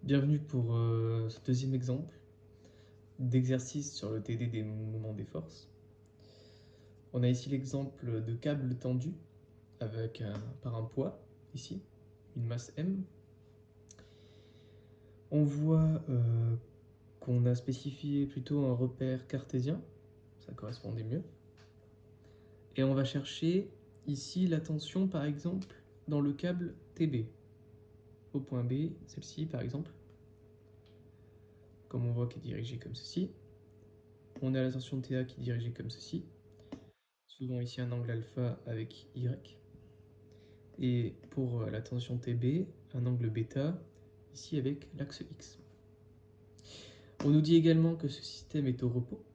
Bienvenue pour ce deuxième exemple d'exercice sur le TD des moments des forces. On a ici l'exemple de câble tendu par un poids, ici, une masse M. On voit qu'on a spécifié plutôt un repère cartésien, ça correspondait mieux. Et on va chercher ici la tension par exemple dans le câble TB. Au point B, celle-ci par exemple, comme on voit qui est dirigée comme ceci. On a la tension TA qui est dirigée comme ceci. Souvent ici un angle alpha avec Y. Et pour la tension TB, un angle bêta, ici avec l'axe X. On nous dit également que ce système est au repos,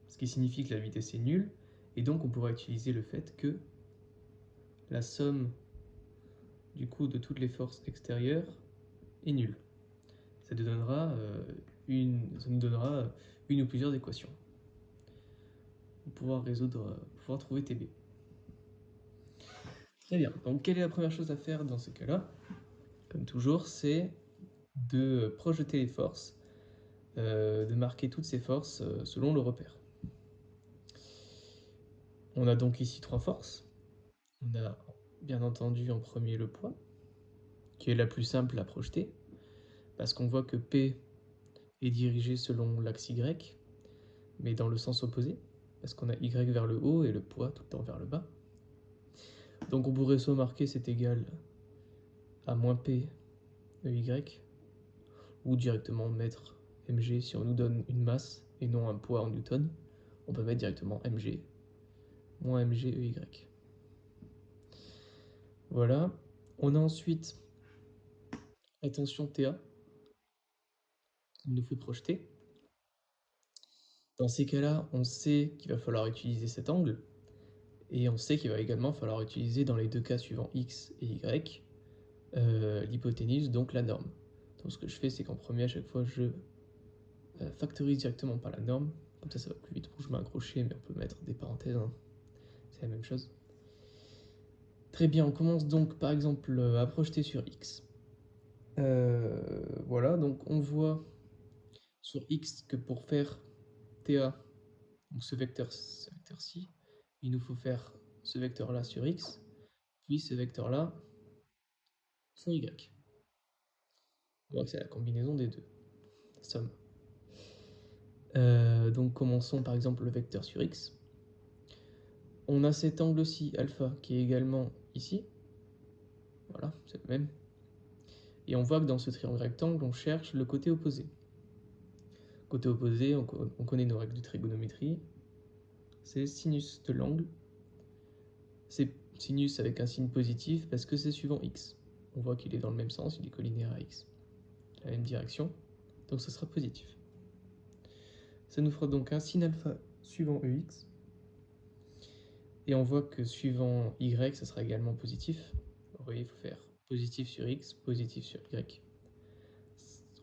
ce qui signifie que la vitesse est nulle, et donc on pourra utiliser le fait que la somme du coup de toutes les forces extérieures est nulle. Ça nous donnera une ou plusieurs équations pour pouvoir trouver TB. Très bien, donc quelle est la première chose à faire dans ce cas-là? Comme toujours, c'est de projeter les forces, de marquer toutes ces forces selon le repère. On a donc ici trois forces. On a bien entendu en premier le poids, qui est la plus simple à projeter, parce qu'on voit que P est dirigé selon l'axe Y, mais dans le sens opposé, parce qu'on a Y vers le haut et le poids tout le temps vers le bas. Donc on pourrait soit marquer c'est égal à moins P EY, ou directement mettre mg si on nous donne une masse et non un poids en newton. On peut mettre directement mg moins mg EY. Voilà. On a ensuite la tension TA qu'il nous faut projeter. Dans ces cas-là, on sait qu'il va falloir utiliser cet angle, et on sait qu'il va également falloir utiliser dans les deux cas suivants x et y l'hypoténuse, donc la norme. Donc ce que je fais, c'est qu'en premier, à chaque fois, je factorise directement par la norme. Comme ça va plus vite. Bon, je mets un crochet, mais on peut mettre des parenthèses, hein. C'est la même chose. Très bien, on commence donc par exemple à projeter sur x. Voilà, donc on voit sur x que pour faire TA, donc ce vecteur-ci, il nous faut faire ce vecteur-là sur x, puis ce vecteur-là sur y. On voit que c'est la combinaison des deux, somme. Donc commençons par exemple le vecteur sur x. On a cet angle-ci, alpha, qui est également ici. Voilà, c'est le même. Et on voit que dans ce triangle rectangle, on cherche le côté opposé. Côté opposé, on connaît nos règles de trigonométrie. C'est sinus de l'angle. C'est sinus avec un signe positif parce que c'est suivant x. On voit qu'il est dans le même sens, il est collinéaire à x. La même direction, donc ça sera positif. Ça nous fera donc un sin alpha suivant EX. Et on voit que suivant Y, ça sera également positif. Vous voyez, il faut faire positif sur X, positif sur Y.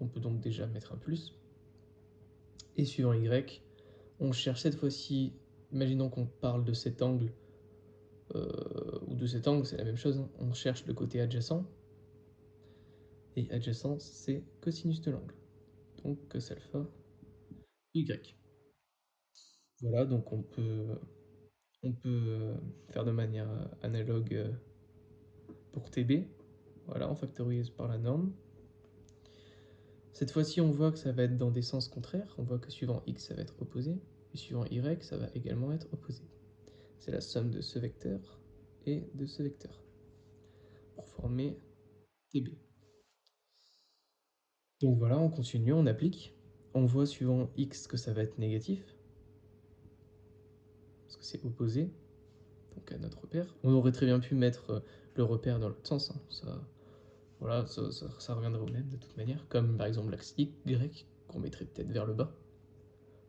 On peut donc déjà mettre un plus. Et suivant Y, on cherche cette fois-ci, imaginons qu'on parle de cet angle, ou de cet angle, c'est la même chose, hein. On cherche le côté adjacent. Et adjacent, c'est cosinus de l'angle. Donc cos alpha Y. Voilà, donc on peut faire de manière analogue pour TB. Voilà, on factorise par la norme. Cette fois-ci, on voit que ça va être dans des sens contraires. On voit que suivant x, ça va être opposé. Et suivant y, ça va également être opposé. C'est la somme de ce vecteur et de ce vecteur pour former TB. Donc voilà, on continue, on applique. On voit suivant x que ça va être négatif, parce que c'est opposé, donc à notre repère. On aurait très bien pu mettre le repère dans l'autre sens, hein. Voilà, ça reviendrait au même de toute manière, comme par exemple l'axe y qu'on mettrait peut-être vers le bas.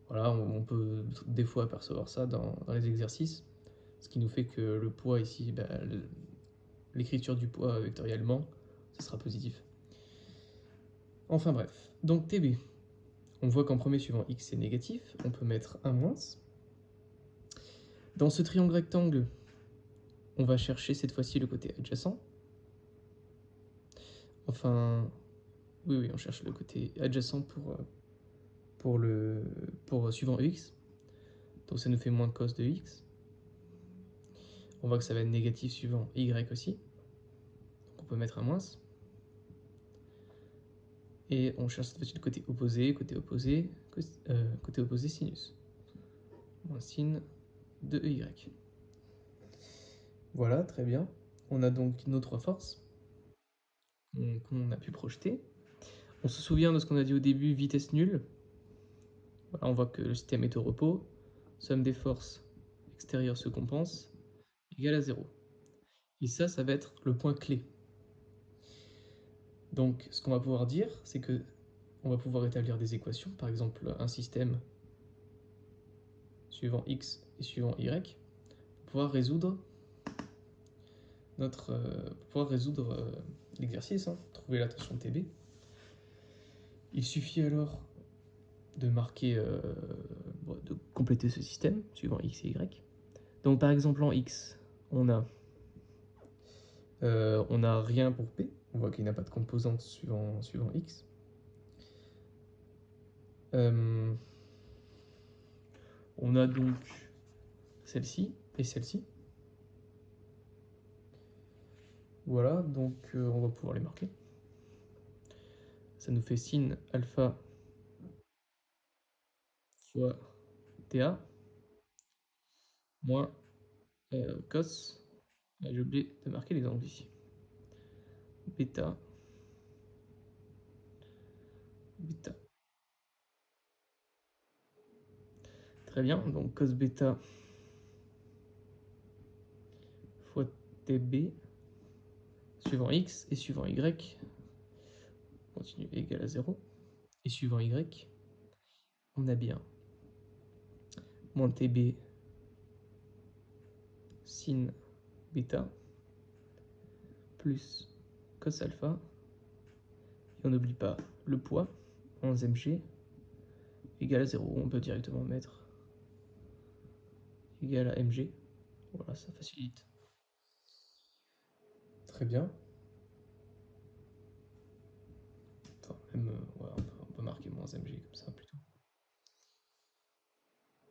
Voilà, on peut des fois apercevoir ça dans les exercices, ce qui nous fait que le poids ici, bah, l'écriture du poids vectoriellement, ce sera positif. Enfin bref, donc TB. On voit qu'en premier suivant x est négatif, on peut mettre un moins. Dans ce triangle rectangle, on va chercher cette fois-ci le côté adjacent. Enfin, Oui, oui, on cherche le côté adjacent pour suivant EX. Donc ça nous fait moins cos de X. On voit que ça va être négatif suivant Y aussi. Donc on peut mettre un moins. Et on cherche cette fois-ci le côté opposé, côté opposé sinus. Moins sin de EY. Voilà, très bien. On a donc nos trois forces qu'on a pu projeter. On se souvient de ce qu'on a dit au début, vitesse nulle. Voilà, on voit que le système est au repos. Somme des forces extérieures se compense, égale à 0. Et ça va être le point clé. Donc, ce qu'on va pouvoir dire, c'est que on va pouvoir établir des équations, par exemple un système suivant x et suivant y, pour pouvoir résoudre l'exercice, trouver la tension TB. Il suffit alors de marquer, de compléter ce système suivant x et y. Donc par exemple en x, on a rien pour P, on voit qu'il n'y a pas de composante suivant x. On a donc celle-ci et celle-ci. Voilà, donc on va pouvoir les marquer. Ça nous fait sin alpha fois TA moins cos. J'ai oublié de marquer les angles ici. Bêta. Bêta. Très bien, donc cos bêta fois TB suivant x et suivant y continue égal à 0. Et suivant y, on a bien moins TB sin bêta plus cos alpha. Et on n'oublie pas le poids, 11 mg, égal à 0. On peut directement mettre égal à mg. Voilà, ça facilite. Très bien. Enfin, même, ouais, on peut marquer moins mg comme ça plutôt.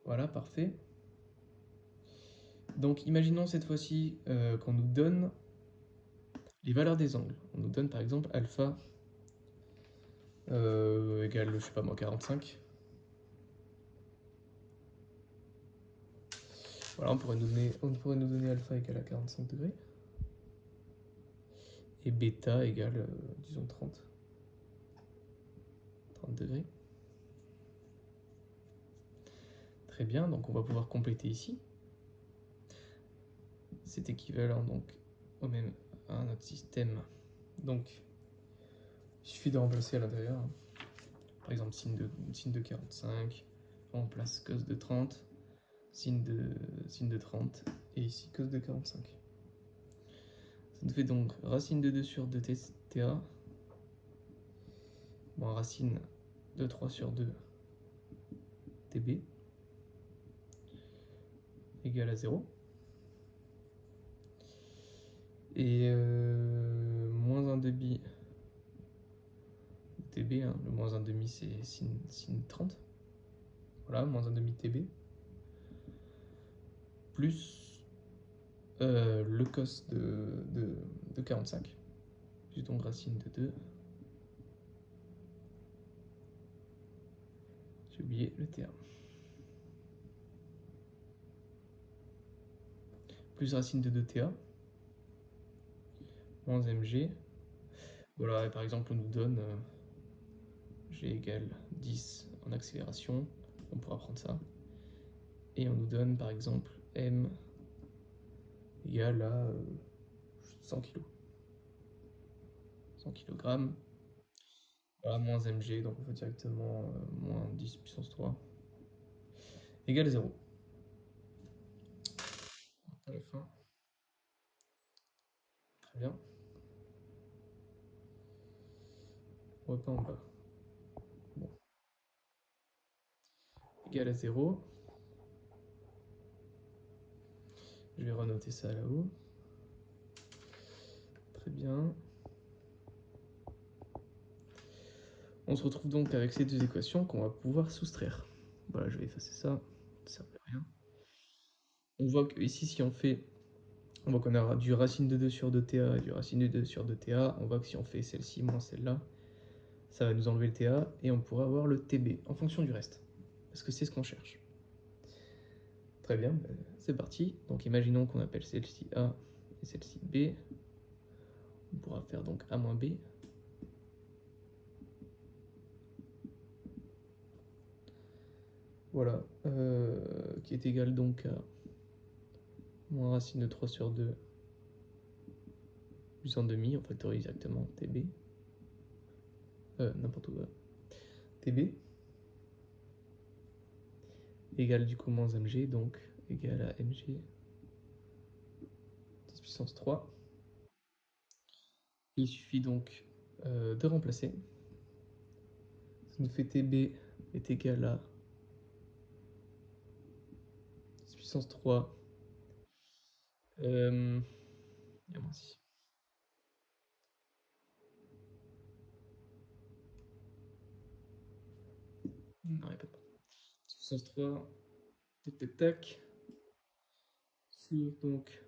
Voilà, parfait. Donc imaginons cette fois-ci qu'on nous donne les valeurs des angles. On nous donne par exemple alpha égale, je sais pas moi, 45. Voilà, on pourrait nous donner alpha égale à 45 degrés. Et bêta égale, disons, 30 degrés. Très bien, donc on va pouvoir compléter ici. C'est équivalent donc au même à notre système. Donc, il suffit de remplacer à l'intérieur. Par exemple, sin de 45, on remplace cos de 30, sin de 30, et ici cos de 45. Ça nous fait donc racine de 2 sur 2 TA, moins racine de 3 sur 2 TB, égale à 0. Et moins 1 demi TB, le moins 1 demi c'est sin 30. Voilà, moins 1 demi TB. Plus le cos de 45. Plus donc racine de 2. J'ai oublié le TA. Plus racine de 2 TA. Moins mg. Voilà, et par exemple, on nous donne g égale 10 en accélération. On pourra prendre ça. Et on nous donne par exemple m égale à 100 kg. 100 kg. Voilà, moins mg, donc on fait directement moins 10 puissance 3 égale 0. À la fin. Très bien. On va pas en bas. Bon. Égal à 0. Je vais renoter ça là-haut. Très bien. On se retrouve donc avec ces deux équations qu'on va pouvoir soustraire. Voilà, je vais effacer ça, ça ne sert à rien. On voit que ici, si on fait, on voit qu'on aura du racine de 2 sur 2ta et du racine de 2 sur 2ta. On voit que si on fait celle-ci moins celle-là, ça va nous enlever le ta et on pourra avoir le tb en fonction du reste, parce que c'est ce qu'on cherche. Très bien, c'est parti. Donc imaginons qu'on appelle celle-ci a et celle-ci b. On pourra faire donc a moins b. Voilà, qui est égal donc à moins racine de 3 sur 2 plus 1 demi, on factorise directement tb, n'importe quoi, tb, égale du coup moins mg, donc égal à mg 10 puissance 3. Il suffit donc de remplacer. Ça nous fait tb est égal à 10 puissance 3. Il y a moins ici. Non, il n'y a pas de point. 10 puissance 3, tac tac tac, sur donc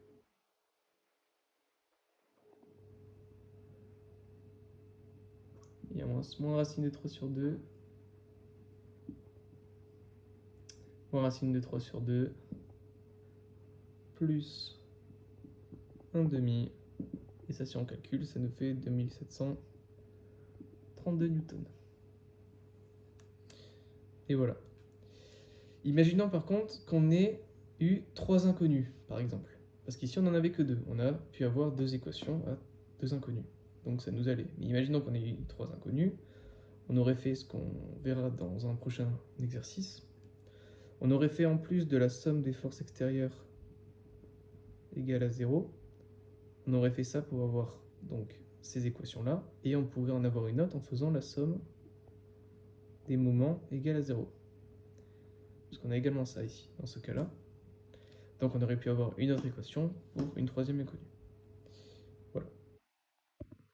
il y a moins racine de 3 sur 2, moins racine de 3 sur 2, plus 1 demi, et ça si on calcule, ça nous fait 2732 newtons. Et voilà. Imaginons par contre qu'on ait eu 3 inconnus, par exemple. Parce qu'ici on n'en avait que 2. On a pu avoir 2 équations à 2 inconnus. Donc ça nous allait. Mais imaginons qu'on ait eu 3 inconnus. On aurait fait ce qu'on verra dans un prochain exercice. On aurait fait en plus de la somme des forces extérieures égale à 0. On aurait fait ça pour avoir donc ces équations-là. Et on pourrait en avoir une autre en faisant la somme des moments égale à 0. Parce qu'on a également ça ici, dans ce cas-là. Donc on aurait pu avoir une autre équation pour une troisième inconnue.